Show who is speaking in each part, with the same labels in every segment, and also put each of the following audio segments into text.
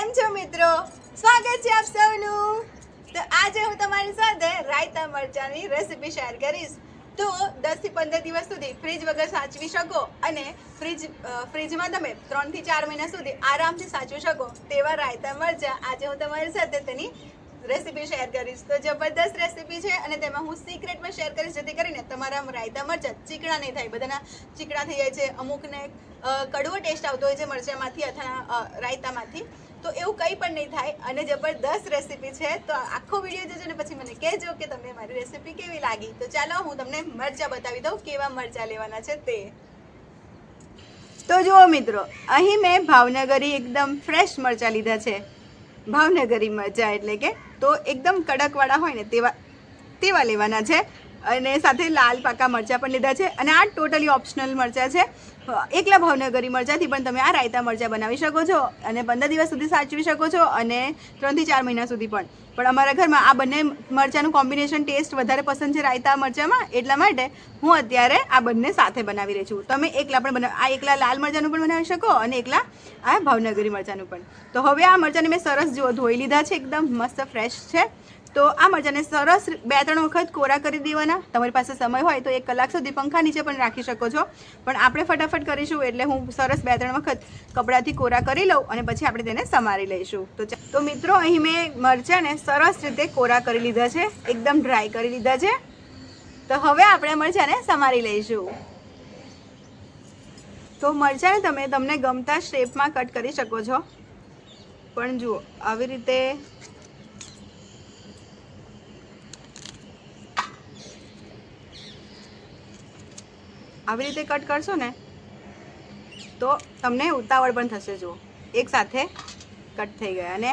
Speaker 1: કેમ છો મિત્રો? સ્વાગત છે આપ સૌનું. તો આજે હું તમારી સાથે રાયતા મરચાની રેસીપી શેર કરીશ. તો 10 થી 15 દિવસ સુધી ફ્રીજ વગર સાચવી શકો અને ફ્રીજમાં તમે 3 થી 4 મહિના સુધી આરામથી સાચવી શકો તેવા રાયતા મરચા આજે હું તમારી સાથે તેની રેસીપી શેર કરીશ. તો જબરદસ્ત રેસીપી છે અને તેમાં હું સિક્રેટમાં શેર કરીશ જેથી કરીને તમારા રાયતા મરચા ચીકણા નહીં થાય. બધાના ચીકણા થઈ જાય છે, અમુકને કડવો ટેસ્ટ આવતો હોય છે મરચામાંથી અથવા રાયતામાંથી. તો એવું કંઈ પણ નહીં થાય અને જબરદસ્ત રેસીપી છે. તો આખો વિડીયો જોજો ને પછી મને કહેજો કે તમને મારી રેસીપી કેવી લાગી. તો ચાલો હું તમને મરચાં બતાવી દઉં કેવા મરચાં લેવાના છે તે. તો જુઓ મિત્રો, અહીં મેં ભાવનગરી એકદમ ફ્રેશ મરચાં લીધા છે. ભાવનગરી મરચાં એટલે કે તો એકદમ કડકવાળા હોય ને તેવા લેવાના છે. અને સાથે લાલ પાકા મરચાં પણ લીધા છે. અને આ ટોટલી ઓપ્શનલ મરચાં છે. એકલા ભાવનગરી મરચાંથી પણ તમે આ રાયતા મરચાં બનાવી શકો છો અને 15 દિવસ સુધી સાચવી શકો છો અને 3 થી 4 મહિના સુધી પણ અમારા ઘરમાં આ બંને મરચાંનું કોમ્બિનેશન ટેસ્ટ વધારે પસંદ છે રાયતા મરચાંમાં. એટલા માટે હું અત્યારે આ બંને સાથે બનાવી રહી છું. તમે એકલા પણ આ એકલા લાલ મરચાંનું પણ બનાવી શકો અને એકલા આ ભાવનગરી મરચાંનું પણ. તો હવે આ મરચાંને મેં સરસ જુઓ ધોઈ લીધા છે, એકદમ મસ્ત ફ્રેશ છે. તો આ મરચાંને સરસ 2-3 વખત કોરા કરી દેવાના. તમારી પાસે સમય હોય તો 1 કલાક સુધી પંખા નીચે પણ રાખી શકો છો, પણ આપણે ફટાફટ કરીશું એટલે હું સરસ 2-3 વખત કપડાથી કોરા કરી લઉં અને પછી આપણે તેને સમારી લઈશું. તો મિત્રો, અહીં મેં મરચાંને સરસ રીતે કોરા કરી લીધા છે, એકદમ ડ્રાય કરી લીધા છે. તો હવે આપણે મરચાંને સમારી લઈશું. તો મરચાંને તમે તમને ગમતા શેપમાં કટ કરી શકો છો, પણ જુઓ આવી રીતે કટ કરશો ને તો તમને ઉતાવળ પણ થશે. જુઓ એક સાથે કટ થઈ ગયા અને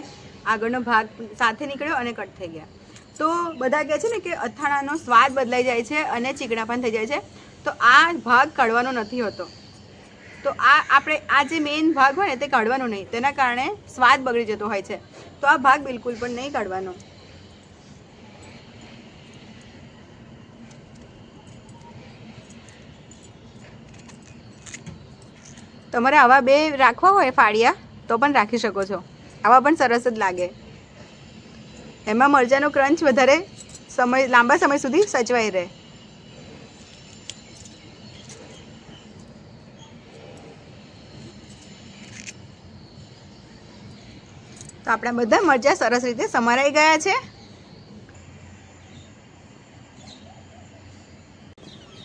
Speaker 1: આગળનો ભાગ સાથે નીકળ્યો અને કટ થઈ ગયા. તો બધા કહે છે ને કે અથાણાનો સ્વાદ બદલાઈ જાય છે અને ચીકણા પણ થઈ જાય છે. તો આ ભાગ કાઢવાનો નથી હોતો. તો આપણે આ જે મેઇન ભાગ હોય ને તે કાઢવાનો નહીં, તેના કારણે સ્વાદ બગડી જતો હોય છે. તો આ ભાગ બિલકુલ પણ નહીં કાઢવાનો. તમારે આવા 2 રાખવા હોય ફાળિયા તો પણ રાખી શકો છો. આવા પણ સરસ જ લાગે. એમાં મરચાંનો ક્રંચ વધારે લાંબા સમય સુધી સચવાઈ રહે. તો આપણા બધા મરચાં સરસ રીતે સમારાઈ ગયા છે.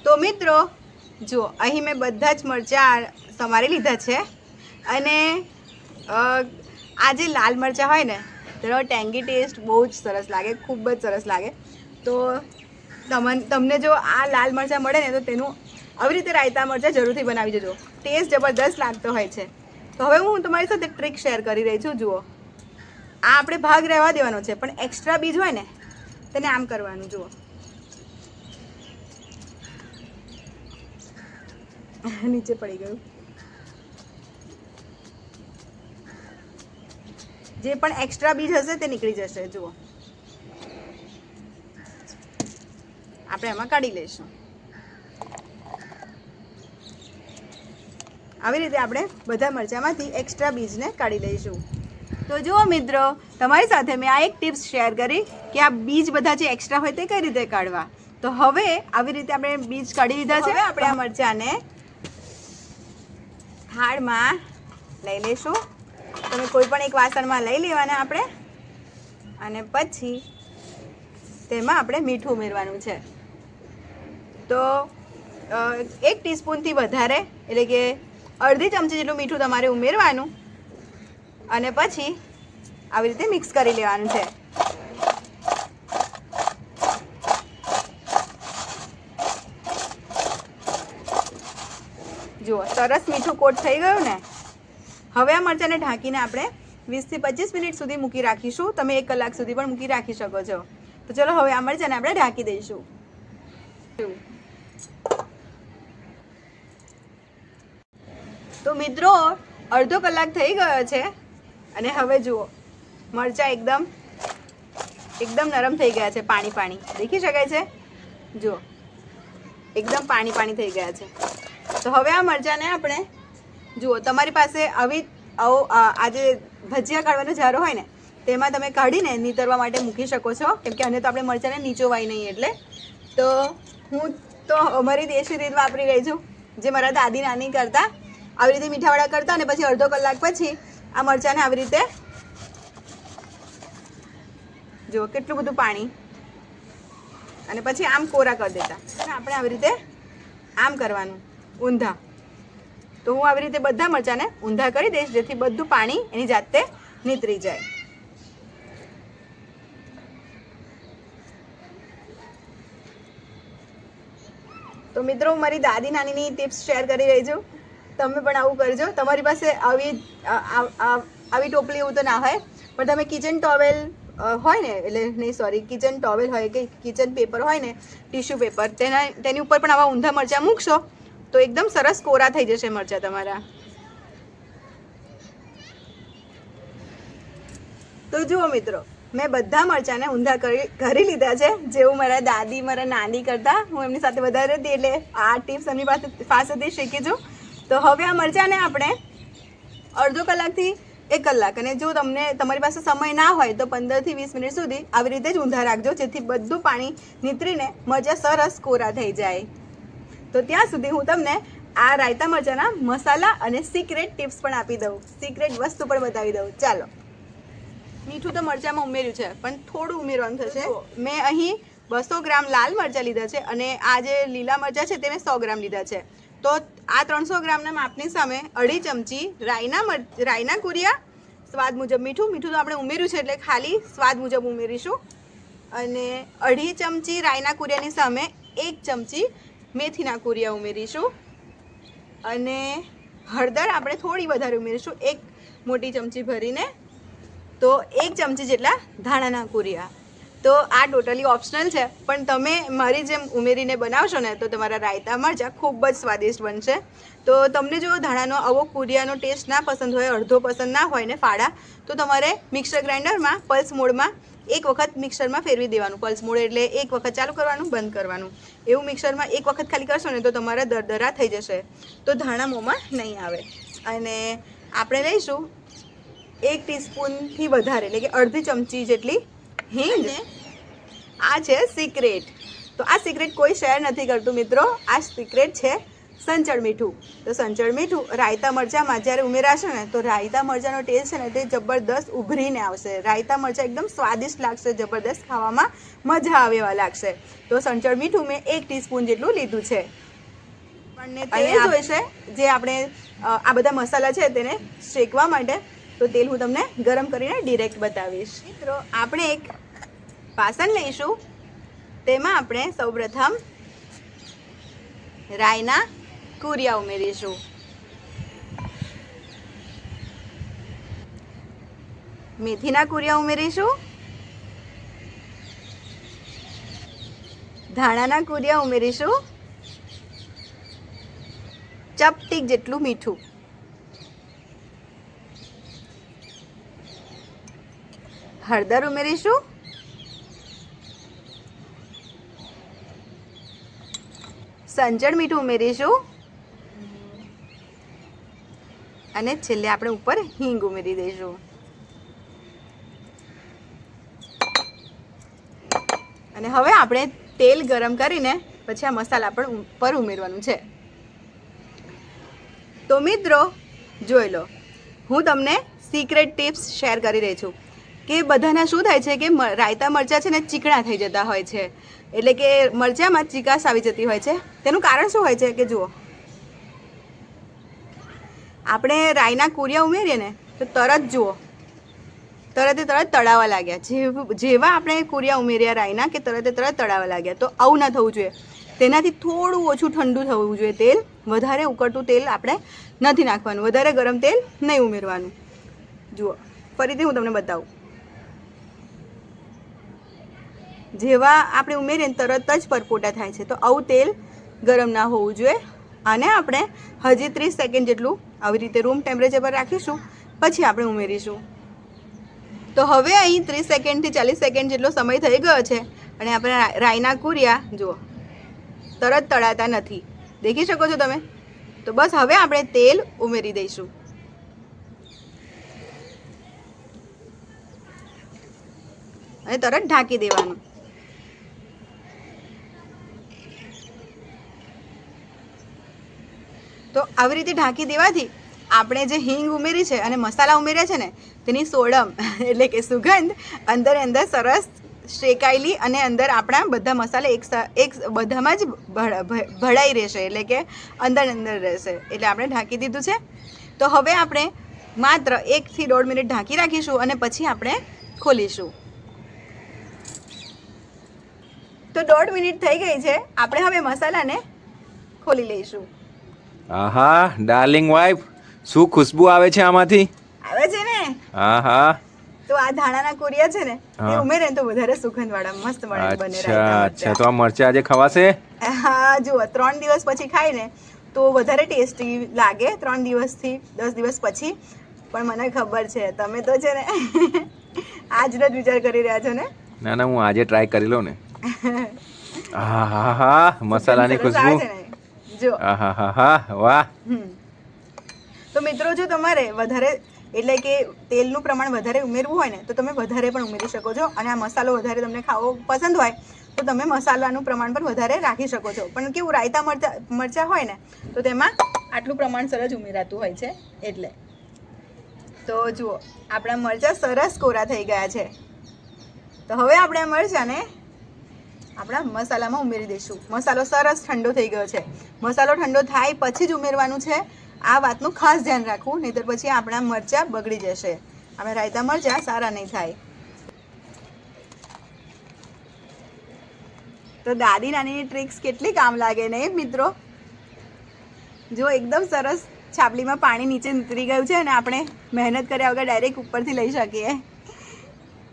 Speaker 1: તો મિત્રો જુઓ, અહીં મેં બધા જ મરચાં સમારી લીધા છે અને આ જે લાલ મરચાં હોય ને તેનો ટેંગી ટેસ્ટ બહુ જ સરસ લાગે, ખૂબ જ સરસ લાગે. તો તમને જો આ લાલ મરચાં મળે ને તો તેનું આવી રીતે રાયતા મરચાં જરૂરથી બનાવી દેજો. ટેસ્ટ જબરદસ્ત લાગતો હોય છે. તો હવે હું તમારી સાથે ટ્રીક શેર કરી રહી છું. જુઓ, આ આપણે ભાગ રહેવા દેવાનો છે, પણ એક્સ્ટ્રા બીજ હોય ને તેને આમ કરવાનું. જુઓ નીચે પડી ગયું. જે પણ એક્સ્ટ્રા બીજ હશે તે નીકળી જશે. જુઓ આપણે એમાં કાઢી લઈશું. આવી રીતે આપણે બધા મરચાંમાંથી એક્સ્ટ્રા બીજને કાઢી લઈશું. તો જુઓ મિત્રો, તમારી સાથે મેં આ એક ટિપ્સ શેર કરી કે આ બીજ બધા જે એક્સ્ટ્રા હોય તે કઈ રીતે કાઢવા. તો હવે આવી રીતે આપણે બીજ કાઢી લીધા છે. આપણે આ મરચાંને થાળમાં લઈ લઈશું. તમે કોઈ પણ એક વાસણમાં લઈ લેવાના આપણે અને પછી તેમાં આપણે મીઠું ઉમેરવાનું છે. તો 1 ટીસ્પૂનથી વધારે એટલે કે અડધી ચમચી જેટલું મીઠું તમારે ઉમેરવાનું અને પછી આવી રીતે મિક્સ કરી લેવાનું છે. જુઓ સરસ મીઠું કોટ થઈ ગયું ને. હવે આ મરચાંને ઢાંકીને આપણે 20 થી 25 મિનિટ સુધી મૂકી રાખીશું. તમે 1 કલાક સુધી પણ મૂકી રાખી શકો છો. તો ચલો હવે આ મરચાંને આપણે ઢાંકી દઈશું. તો મિત્રો, અડધો કલાક થઈ ગયો છે અને હવે જુઓ મરચાં એકદમ નરમ થઈ ગયા છે. પાણી દેખી શકાય છે. જુઓ એકદમ પાણી થઈ ગયા છે. તો હવે આ મરચાંને આપણે જુઓ, તમારી પાસે આવી આવો આ જે ભજીયા કાઢવાનો જારો હોય ને તેમાં તમે કાઢીને નીતરવા માટે મૂકી શકો છો, કેમ કે આને તો આપણે મરચાંને નીચોવાય નહીં એટલે. તો હું તો અમારી દેશી રીત વાપરી રહી છું, જે મારા દાદી નાની કરતા. આવી રીતે મીઠાવાળા કરતા અને પછી અડધો કલાક પછી આ મરચાંને આવી રીતે જુઓ કેટલું બધું પાણી, અને પછી આમ કોરા કરી દેતા. અને આપણે આવી રીતે આમ કરવાનું ઊંધા. તો હું આવી રીતે બધા મરચાંને ઊંધા કરી દઈશ, જેથી બધું પાણી એની જાતે નીતરી જાય. તો મિત્રો, હું મારી દાદી નાનીની ટિપ્સ શેર કરી રહી છું. તમે પણ આવું કરજો. તમારી પાસે આવી ટોપલી એવું તો ના હોય, પણ તમે કિચન ટોવેલ હોય ને, એટલે નહીં સોરી, કિચન ટોવેલ હોય કે કિચન પેપર હોય ને, ટીશ્યુ પેપર, તેની ઉપર પણ આવા ઊંધા મરચાં મૂકશો તો એકદમ સરસ કોરા થઈ જશે મરચાં તમારા. તો જુઓ મિત્રો, મેં બધા મરચાંને ઊંધા કરી લીધા છે, જેવું મારા દાદી મારા નાની કરતા. હું એમની સાથે વધારે હતી એટલે આ ટિપ્સ એમની પાસેથી શીખી છું. તો હવે આ મરચાંને આપણે અડધો કલાકથી 1 કલાક, અને જો તમારી પાસે સમય ના હોય તો 15 થી 20 મિનિટ સુધી આવી રીતે જ ઊંધા રાખજો, જેથી બધું પાણી નીતરીને મરચાં સરસ કોરા થઈ જાય. તો ત્યાં સુધી હું તમને આ રાયતા મરચાંના મસાલા અને સિક્રેટ ટિપ્સ પણ આપી દઉં, સિક્રેટ વસ્તુ પણ બતાવી દઉં. ચાલો. મીઠું તો મરચાંમાં ઉમેર્યું છે, પણ થોડું ઉમેરવાનું થશે. મેં અહીં 200 ગ્રામ લાલ મરચાં લીધા છે, અને આ જે લીલા મરચાં છે તે મેં 100 ગ્રામ લીધા છે. તો આ 300 ગ્રામના માપની સામે 2.5 ચમચી રાઈના કુરિયા, સ્વાદ મુજબ મીઠું તો આપણે ઉમેર્યું છે એટલે ખાલી સ્વાદ મુજબ ઉમેરીશું. અને 2.5 ચમચી રાઈના કુરિયાની સામે 1 ચમચી મેથીના કુરિયા ઉમેરીશું. અને હળદર આપણે થોડી વધારે ઉમેરીશું, 1 મોટી ચમચી ભરીને. તો 1 ચમચી જેટલા ધાણાના કુરિયા. તો આ ટોટલી ઓપ્શનલ છે, પણ તમે મારી જેમ ઉમેરીને બનાવશો ને તો તમારા રાયતા મરચાં ખૂબ જ સ્વાદિષ્ટ બનશે. તો તમને જો ધાણાનો આવો કુરિયાનો ટેસ્ટ ના પસંદ હોય, અડધો પસંદ ના હોય ને ફાડા, તો તમારે મિક્સર ગ્રાઇન્ડરમાં પલ્સ મોડમાં 1 વખત મિક્સરમાં ફેરવી દેવાનું. પલ્સ મોડ એટલે 1 વખત ચાલુ કરવાનું, બંધ કરવાનું. એવું મિક્સરમાં 1 વખત ખાલી કરશો ને તો તમારા દરદરા થઈ જશે, તો ધાણા મોંમાં નહીં આવે. અને આપણે લઈશું 1 ટીસ્પૂનથી વધારે, એટલે કે અડધી ચમચી જેટલી હિંગ. આ છે સિક્રેટ. તો આ સિક્રેટ કોઈ શેર નથી કરતું મિત્રો, આ સિક્રેટ છે સંચળ મીઠું. તો સંચળ મીઠું રાયતા મરચાંમાં જ્યારે ઉમેરાશે ને તો રાયતા મરચાંનો ટેસ્ટ છે ને તે જબરદસ્ત ઉભરીને આવશે. રાયતા મરચાં એકદમ સ્વાદિષ્ટ લાગશે, જબરદસ્ત ખાવામાં મજા આવે એવા લાગશે. તો સંચળ મીઠું મેં 1 ટીસ્પૂન જેટલું લીધું છે. અને તેલ હોય છે જે આપણે આ બધા મસાલા છે તેને શેકવા માટે, તો તેલ હું તમને ગરમ કરીને ડિરેક્ટ બતાવીશ. મિત્રો, આપણે એક વાસણ લઈશું, તેમાં આપણે સૌપ્રથમ રાઈના કુરિયા ઉમેરીશું. મેથીના કુરિયા ઉમેરીશું. ધાણાના કુરિયા ઉમેરીશું. ચપટીક જેટલું મીઠું. હળદર ઉમેરીશું. સંચળ મીઠું ઉમેરીશું. અને છેલ્લે આપણે ઉપર હિંગ ઉમેરી દઈશું. અને હવે આપણે તેલ ગરમ કરીને પછી આ મસાલા પણ ઉપર ઉમેરવાનું છે. તો મિત્રો જોઈ લો, હું તમને સિક્રેટ ટિપ્સ શેર કરી રહી છું કે બધાના શું થાય છે કે રાયતા મરચાં છે ને ચીકણા થઈ જતા હોય છે, એટલે કે મરચાંમાં ચીકાશ આવી જતી હોય છે. તેનું કારણ શું હોય છે કે જુઓ, આપણે રાઈના કુરિયા ઉમેરીએ ને તો તરત જુઓ તરત તળાવા લાગ્યા. જેવા આપણે કુરિયા ઉમેર્યા રાઈના કે તરત તળાવા લાગ્યા. તો આવું ના થવું જોઈએ. તેનાથી થોડું ઓછું ઠંડુ થવું જોઈએ તેલ. વધારે ઉકળતું તેલ આપણે નથી નાખવાનું, વધારે ગરમ તેલ નહીં ઉમેરવાનું. જુઓ, ફરીથી હું તમને બતાવું. જેવા આપણે ઉમેરીએ તરત જ પરપોટા થાય છે, તો આવું તેલ ગરમ ના હોવું જોઈએ. અને આપણે હજી 30 સેકન્ડ જેટલું આવી રીતે રૂમ ટેમ્પરેચર પર રાખીશું, પછી આપણે ઉમેરીશું. તો હવે અહીં 30 સેકન્ડથી 40 સેકન્ડ જેટલો સમય થઈ ગયો છે, અને આપણે રાઈના કુરિયા જુઓ તરત તળાતા નથી, દેખી શકો છો તમે. તો બસ હવે આપણે તેલ ઉમેરી દઈશું. અને તરત ઢાંકી દેવાનું. તો આવી રીતે ઢાંકી દેવાથી આપણે જે હિંગ ઉમેરી છે અને મસાલા ઉમેર્યા છે ને તેની સોડમ એટલે કે સુગંધ અંદર સરસ શેકાયેલી અને અંદર આપણા બધા મસાલા એક બધામાં જ ભળાઈ રહેશે, એટલે કે અંદર રહેશે. એટલે આપણે ઢાંકી દીધું છે. તો હવે આપણે માત્ર 1 થી 1.5 મિનિટ ઢાંકી રાખીશું અને પછી આપણે ખોલીશું. તો 1.5 મિનિટ થઈ ગઈ છે. આપણે હવે મસાલાને ખોલી લઈશું.
Speaker 2: આહા ડાર્લિંગ વાઇફ, શું ખુશ્બુ આવે છે આમાંથી?
Speaker 1: આવે છે ને?
Speaker 2: આહા.
Speaker 1: તો આ ધાણાના કોરિયા છે ને એ ઉમેરે ને તો વધારે સુગંધ વાળા મસ્ત બને.
Speaker 2: અચ્છા, તો આ મરચા આજે ખવાશે?
Speaker 1: હા, જુઓ 3 દિવસ પછી ખાય ને તો વધારે ટેસ્ટી લાગે, 3 દિવસથી 10 દિવસ પછી. પણ મને ખબર છે તમે તો છે ને આજનો જ વિચાર કરી રહ્યા છો ને.
Speaker 2: ના ના, હું આજે ટ્રાય કરી લઉં ને. આહા, મસાલાની ખુશ્બુ.
Speaker 1: જો
Speaker 2: આહા, વાહ.
Speaker 1: તો મિત્રો, જો તમારે વધારે એટલે કે તેલનું પ્રમાણ વધારે ઉમેરવું હોય ને તો તમે વધારે પણ ઉમેરી શકો છો. અને આ મસાલો વધારે તમને ખાવો પસંદ હોય તો તમે મસાલાનું પ્રમાણ પણ વધારે રાખી શકો છો. પણ કેવું, રાયતા મરચાં હોય ને તો તેમાં આટલું પ્રમાણસર જ ઉમેરાતું હોય છે. એટલે તો જુઓ, આપણા મરચાં સરસ કોરા થઈ ગયા છે. તો હવે આપણે આ મરચાંને આપણા મસાલામાં ઉમેરી દઈશું. મસાલો સરસ ઠંડો થઈ ગયો છે. મસાલો ઠંડો થાય પછી જ ઉમેરવાનું છે. આ વાતનું ખાસ ધ્યાન રાખવું, નહીંતર પછી આપણા મરચાં બગડી જશે. આપણા રાયતા મરચાં સારા નહીં થાય. તો દાદી નાનીની ટ્રિક્સ કેટલી કામ લાગે ને મિત્રો. જો એકદમ સરસ છાપલીમાં પાણી નીચે ઉતરી ગયું છે અને આપણે મહેનત કર્યા વગર ડાયરેક્ટ ઉપરથી લઈ શકીએ.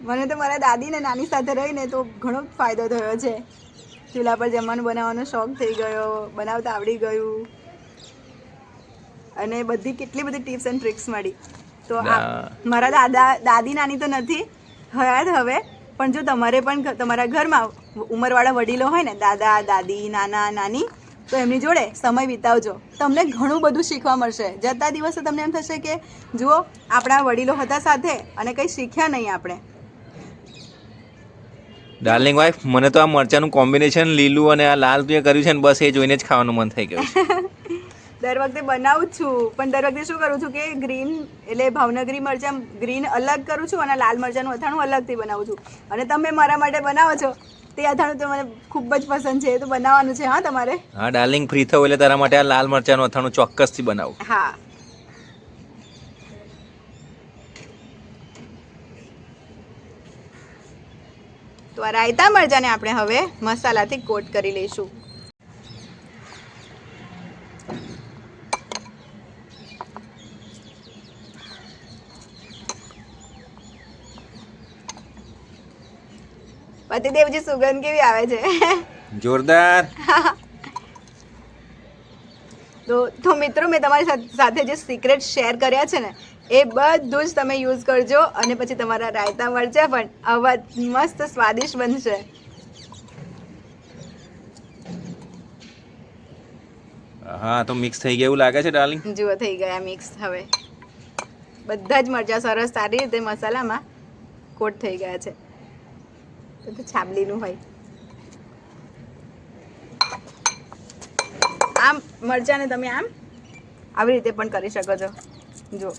Speaker 1: મને તો મારા દાદી ને નાની સાથે રહીને તો ઘણો ફાયદો થયો છે. ચૂલા પર જમવાનું બનાવવાનો શોખ થઈ ગયો, બનાવતા આવડી ગયું અને કેટલી બધી ટિપ્સ એન્ડ ટ્રિક્સ મળી. તો મારા દાદી નાની તો નથી હયાત હવે, પણ જો તમારે પણ તમારા ઘરમાં ઉંમરવાળા વડીલો હોય ને, દાદા દાદી, નાના નાની, તો એમની જોડે સમય વિતાવજો. તમને ઘણું બધું શીખવા મળશે. જતા દિવસે તમને એમ થશે કે જુઓ, આપણા વડીલો હતા સાથે અને કંઈ શીખ્યા નહીં આપણે.
Speaker 2: ડાર્લિંગ વાઇફ, મને તો આ મરચાનું કોમ્બિનેશન લીલું અને આ લાલ તું કર્યું છે ને, બસ એ જોઈને જ ખાવાનું મન થઈ ગયું.
Speaker 1: દર વખતે બનાવું છું, પણ દર વખતે શું કરું છું કે ગ્રીન એટલે ભાવનગરી મરચાં ગ્રીન અલગ કરું છું અને લાલ મરચાંનું અથાણું અલગથી બનાવું છું. અને તમે મારા માટે બનાવો છો તે અથાણું તો મને ખૂબ જ પસંદ છે. તો બનાવવાનું છે. હા તમારે?
Speaker 2: હા ડાર્લિંગ, ફ્રી થયો એટલે તારા માટે આ લાલ મરચાંનું અથાણું ચોક્કસથી બનાવું.
Speaker 1: હા. તો આ રાયતા મરચાંને આપણે હવે મસાલાથી કોટ કરી લઈશું. પતિદેવજી, સુગંધ કેવી આવે છે?
Speaker 2: જોરદાર.
Speaker 1: તો મિત્રો, મેં તમારી સાથે જે સિક્રેટ શેર કર્યા છે ને એ બધું જ તમે યુઝ કરજો અને પછી તમારા રાયતા મરચાં પણ આવા મસ્ત સ્વાદિષ્ટ બનશે.
Speaker 2: હા, તો મિક્સ થઈ ગયું લાગે છે ડાર્લિંગ.
Speaker 1: જુઓ, થઈ ગયા મિક્સ. હવે બધા જ મરચાં સરસ સારી રીતે મસાલામાં કોટ થઈ ગયા છે. તો છાબલીનું હોય આમ મરચાંને તમે આમ આવી રીતે પણ કરી શકો છો. જો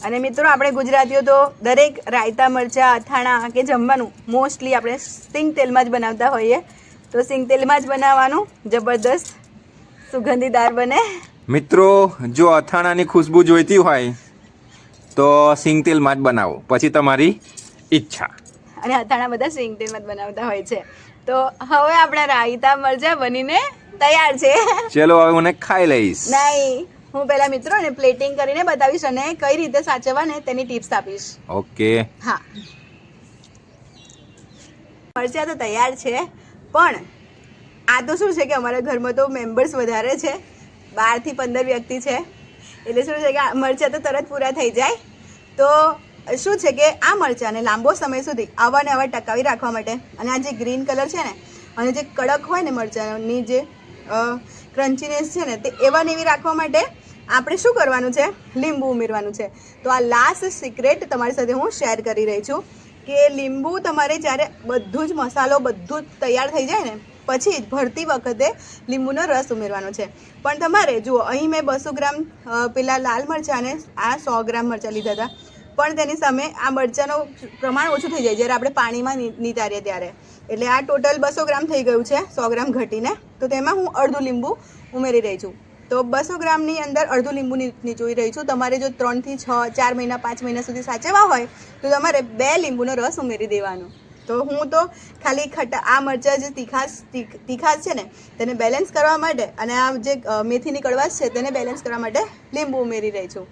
Speaker 1: અને મિત્રો, આપણે ગુજરાતીઓ તો દરેક રાયતા મરચાં, અથાણા કે જમવાનું મોસ્ટલી આપણે સિંગ તેલમાં જ બનાવતા હોઈએ. તો સિંગ તેલમાં જ બનાવવાનું, જબરદસ્ત સુગંધીદાર બને.
Speaker 2: મિત્રો, જો અથાણાની ખુશ્બુ જોઈતી હોય તો સિંગ તેલમાં જ બનાવો, પછી તમારી ઈચ્છા.
Speaker 1: અને અથાણા બધા સિંગ તેલમાં જ બનાવતા હોય છે. તો હવે આપણા રાયતા મરચાં બનીને તૈયાર છે.
Speaker 2: ચલો, હવે હું ખાઈ લઈશ.
Speaker 1: નહીં, હું પહેલા મિત્રોને પ્લેટિંગ કરીને બતાવીશ અને કઈ રીતે સાચવવા ને તેની ટિપ્સ આપીશ.
Speaker 2: ઓકે.
Speaker 1: હા, મરચાં તો તૈયાર છે, પણ આ તો શું છે કે અમારા ઘરમાં તો મેમ્બર્સ વધારે છે, 12 થી 15 વ્યક્તિ છે. એટલે શું છે કે મરચાં તો તરત પૂરા થઈ જાય. તો શું છે કે આ મરચાંને લાંબો સમય સુધી આવા ને આવા ટકાવી રાખવા માટે અને આ જે ગ્રીન કલર છે ને અને જે કડક હોય ને મરચાંની જે ક્રન્ચીનેસ છે ને તે એવા ને એવી રાખવા માટે આપણે શું કરવાનું છે? લીંબુ ઉમેરવાનું છે. તો આ લાસ્ટ સિક્રેટ તમારી સાથે હું શેર કરી રહી છું કે લીંબુ તમારે જ્યારે બધું જ મસાલો બધું જ તૈયાર થઈ જાય ને પછી જ ભરતી વખતે લીંબુનો રસ ઉમેરવાનો છે. પણ તમારે જુઓ, અહીં મેં 200 ગ્રામ પેલા લાલ મરચાં અને આ 100 ગ્રામ મરચાં લીધા હતા, પણ તેની સામે આ મરચાંનું પ્રમાણ ઓછું થઈ જાય જ્યારે આપણે પાણીમાં નિતારીએ ત્યારે. એટલે આ ટોટલ 200 ગ્રામ થઈ ગયું છે 100 ગ્રામ ઘટીને. તો તેમાં હું અડધું લીંબુ ઉમેરી રહી છું. તો 200 ગ્રામની અંદર અડધું લીંબુ નીચોવી રહી છું. તમારે જો 3 થી 6, 4 મહિના 5 મહિના સુધી સાચવવા હોય તો તમારે 2 લીંબુનો રસ ઉમેરી દેવાનો. તો હું તો ખાલી આ મરચાં જે તીખાશ છે ને તેને બેલેન્સ કરવા માટે અને આ જે મેથીની કડવાશ છે તેને બેલેન્સ કરવા માટે લીંબુ ઉમેરી રહી છું.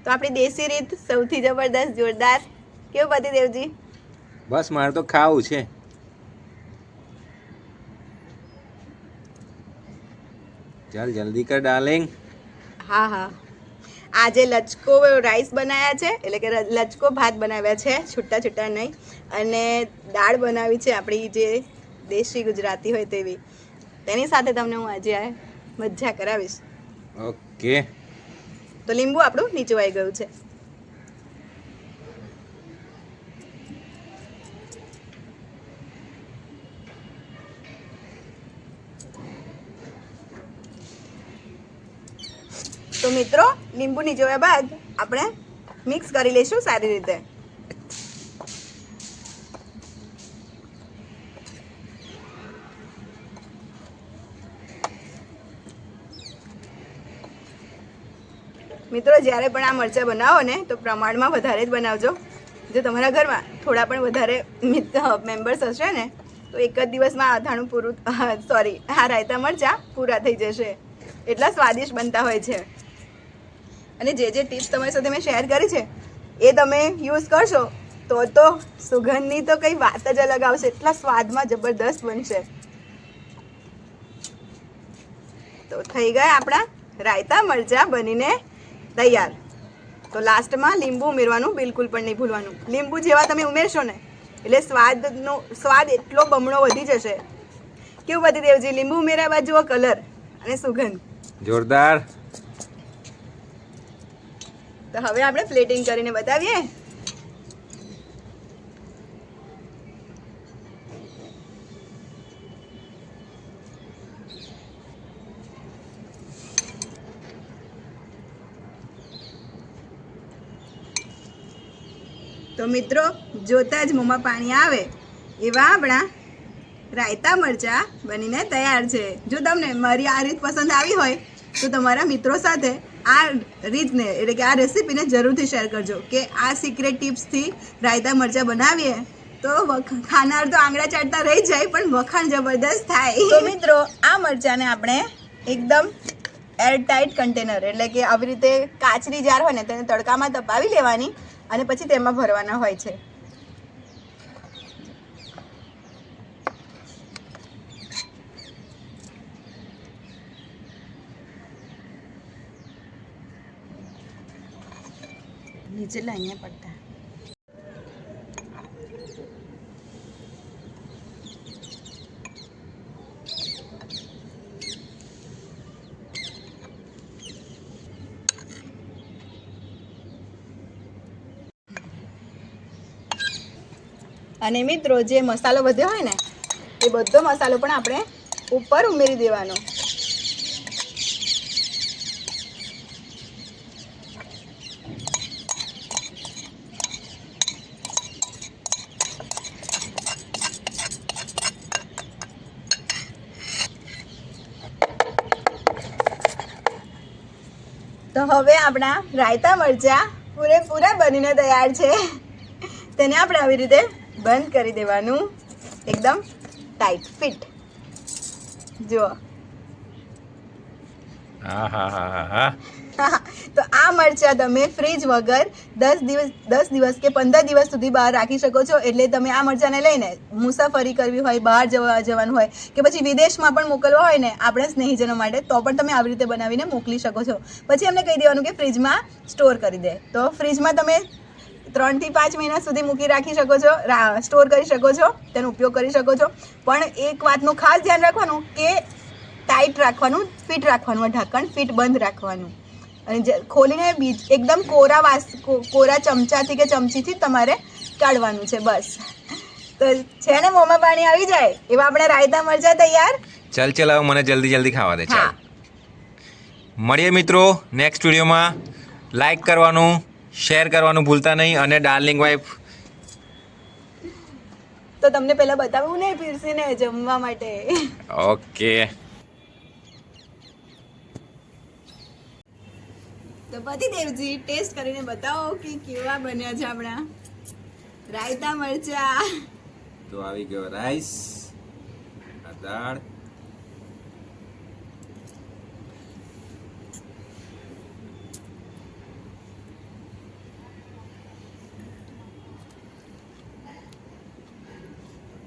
Speaker 1: તો આપણી દેશી રીત સૌથી જબરદસ્ત, જોરદાર. કેવું પતિદેવજી?
Speaker 2: બસ મારે તો ખાવું છે. ચાલ જલ્દી કર ડાર્લિંગ.
Speaker 1: હા હા, આજે લચકો રાઈસ બનાવ્યા છે, એટલે કે લચકો ભાત બનાવ્યા છે, છૂટા છૂટા નહીં. અને દાળ બનાવી છે આપણી જે દેશી ગુજરાતી હોય તેવી. તેની સાથે તમને હું આજે મજા કરાવીશ.
Speaker 2: ઓકે.
Speaker 1: તો લીંબુ આપણું નીચવાઈ ગયું છે. તો મિત્રો, લીંબુ નીચોવ્યા બાદ આપણે મિક્સ કરી લઈશું સારી રીતે. મિત્રો, જ્યારે પણ આ મરચાં બનાવો ને તો પ્રમાણમાં વધારે જ બનાવજો. જો તમારા ઘરમાં થોડા પણ વધારે મેમ્બર્સ હશે ને તો એક જ દિવસમાં અથાણું પૂરું, સોરી, આ રાયતા મરચાં પૂરા થઈ જશે. એટલા સ્વાદિષ્ટ બનતા હોય છે. અને જે ટિપ્સ તમારી સાથે મેં શેર કરી છે એ તમે યુઝ કરશો તો સુગંધની તો કંઈ વાત જ અલગ આવશે. એટલા સ્વાદમાં જબરદસ્ત બનશે. તો થઈ ગયા આપણા રાયતા મરચાં બનીને તૈયાર. તો લાસ્ટમાં લીંબુ ઉમેરવાનું બિલકુલ પણ નહીં ભૂલવાનું. લીંબુ જેવા તમે ઉમેરશો ને એટલે સ્વાદ એટલો બમણો વધી જશે. કેવું પતિદેવજી? લીંબુ ઉમેર્યા બાદ જુઓ કલર અને સુગંધ
Speaker 2: જોરદાર.
Speaker 1: તો હવે આપણે પ્લેટિંગ કરીને બતાવીએ. તો મિત્રો, જોતા જ મોંમાં પાણી આવે એવા આપણા રાયતા મરચાં બનીને તૈયાર છે. જો તમને મારી આ રીત પસંદ આવી હોય તો તમારા મિત્રો સાથે આ રીતને, એટલે કે આ રેસીપીને જરૂરથી શેર કરજો કે આ સિક્રેટ ટિપ્સથી રાયતા મરચાં બનાવીએ તો ખાનાર તો આંગળા ચાટતા રહી જાય, પણ વખાણ જબરદસ્ત થાય. તો મિત્રો, આ મરચાંને આપણે એકદમ એરટાઇટ કન્ટેનર, એટલે કે આવી રીતે કાચની જાર હોય ને તેને તડકામાં તપાવી લેવાની અને પછી તેમાં ભરવાના હોય છે. નીચે લાઈને પડતા. અને મિત્રો, જે મસાલો વધ્યો હોય ને એ બધો મસાલો પણ આપણે ઉપર ઉમેરી દેવાનો. તો હવે આપણા રાયતા મરચાં પૂરેપૂરા બનીને તૈયાર છે. તેને આપણે આવી રીતે બંધ કરી દેવાનું, એકદમ ટાઈટ ફિટ. જુઓ. તો આ મરચાં તમે ફ્રીજ વગર 10 દિવસ કે 15 દિવસ સુધી બહાર રાખી શકો છો. એટલે તમે આ મરચાંને લઈને મુસાફરી કરવી હોય, બહાર જવાનું હોય કે પછી વિદેશમાં પણ મોકલવા હોય ને આપણે સ્નેહીજનો માટે, તો પણ તમે આવી રીતે બનાવીને મોકલી શકો છો. પછી એમને કહી દેવાનું કે ફ્રીજમાં સ્ટોર કરી દે. તો ફ્રીજમાં તમે 3 થી 5 મહિના સુધી મૂકી રાખી શકો છો, સ્ટોર કરી શકો છો, તેનો ઉપયોગ કરી શકો છો. પણ એક વાતનું ખાસ ધ્યાન રાખવાનું કે ટાઈટ રાખવાનું, ફિટ રાખવાનું, ઢાંકણ ફિટ બંધ રાખવાનું અને ખોલીને એકદમ કોરા ચમચાથી કે ચમચીથી તમારે કાઢવાનું છે બસ. તો છે ને મોંમાં પાણી આવી જાય એવા આપણે રાયતા મરચાં તૈયાર.
Speaker 2: ચાલ ચલાવ, મને જલ્દી ખાવા દે. ચાલ મળીએ મિત્રો નેક્સ્ટ વિડીયોમાં. લાઈક કરવાનું, શેર કરવાનું ભૂલતા નહીં. અને ડાર્લિંગ વાઇફ
Speaker 1: તો તમને પહેલા બતાવ્યું ને પીરસીને જમવા માટે.
Speaker 2: ઓકે.
Speaker 1: તો પતિદેવજી ટેસ્ટ કરીને બતાવો કે કેવા બન્યા છે આપણા રાયતા મરચા.
Speaker 2: તો આવી ગયો રાઈસ, આ દાળ,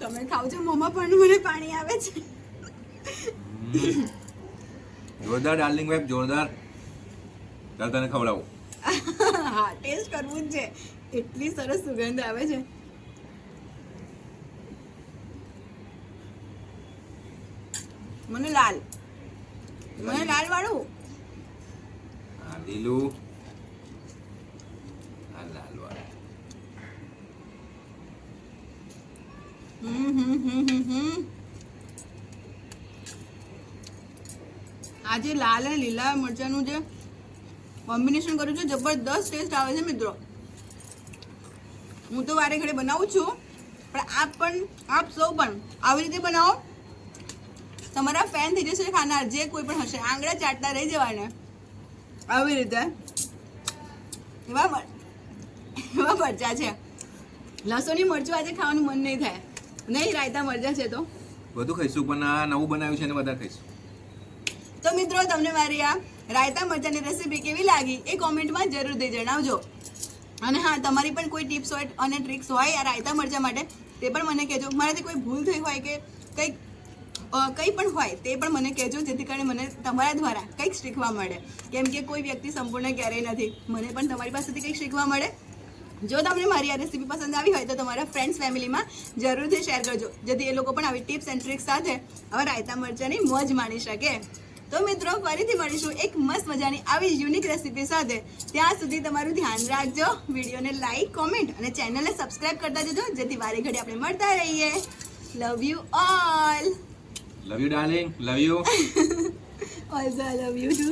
Speaker 1: તમે ખાવ છો મોંમાં પણ મને પાણી આવે છે.
Speaker 2: જોરદાર ડાર્લિંગ વાઇફ, જોરદાર. ચાલ તને ખવડાવું.
Speaker 1: હા, ટેસ્ટ કરવું જ છે, એટલી સરસ સુગંધ આવે છે. મને લાલ વાળું.
Speaker 2: આ લીલું, આ લાલ વાળું.
Speaker 1: આ જે લાલ અને લીલા મરચાંનું જે કોમ્બિનેશન કર્યું છે, જબરદસ્ત ટેસ્ટ આવે છે મિત્રો. હું તો વારે ઘડે બનાવું છું, પણ આપ સૌ પણ આવી રીતે બનાવો. તમારા ફેન થઈ જશે ખાનાર જે કોઈ પણ હશે, આંગળા ચાટતા રહી જવાને આવી રીતે. એવા મરચા છે, લસણની મરચું આજે ખાવાનું મન નહીં થાય. નહીં રાયતા મરચા છે તો
Speaker 2: બધું ખાઈશું, પણ આ નવું બનાવ્યું છે ને બધા ખાઈશું.
Speaker 1: તો મિત્રો તમને મારી આ રાયતા મરચાની રેસીપી કેવી લાગી એ કોમેન્ટમાં જરૂરથી જણાવજો. અને હા, તમારી પણ કોઈ ટિપ્સ હોય અને ટ્રિક્સ હોય આ રાયતા મરચા માટે તે પણ મને કહેજો. મારાથી કોઈ ભૂલ થઈ હોય કે કંઈ પણ હોય તે પણ મને કહેજો, જેથી કરીને મને તમારા દ્વારા કંઈક શીખવા મળે. કેમ કે કોઈ વ્યક્તિ સંપૂર્ણ ક્યારેય નથી, મને પણ તમારી પાસેથી કંઈક શીખવા મળે. જો તમને મારી આ રેસીપી પસંદ આવી હોય તો તમારા ફ્રેન્ડ્સ ફેમિલીમાં જરૂરથી શેર કરજો, જેથી એ લોકો પણ આવી ટિપ્સ એન્ડ ટ્રિક્સ સાથે આવા રાયતા મરચાની મોજ માણી શકે. તો મિત્રો ફરીથી મળીશું એક મસ્ત મજાની આવી યુનિક રેસીપી સાથે. ત્યાં સુધી તમારું ધ્યાન રાખજો. વિડીયોને લાઈક, કોમેન્ટ અને ચેનલને સબસ્ક્રાઇબ કરતા જજો, જેથી વારે ઘડી આપણે મળતા રહીએ. Love you all.
Speaker 2: Love you darling, love you.
Speaker 1: Also love you two.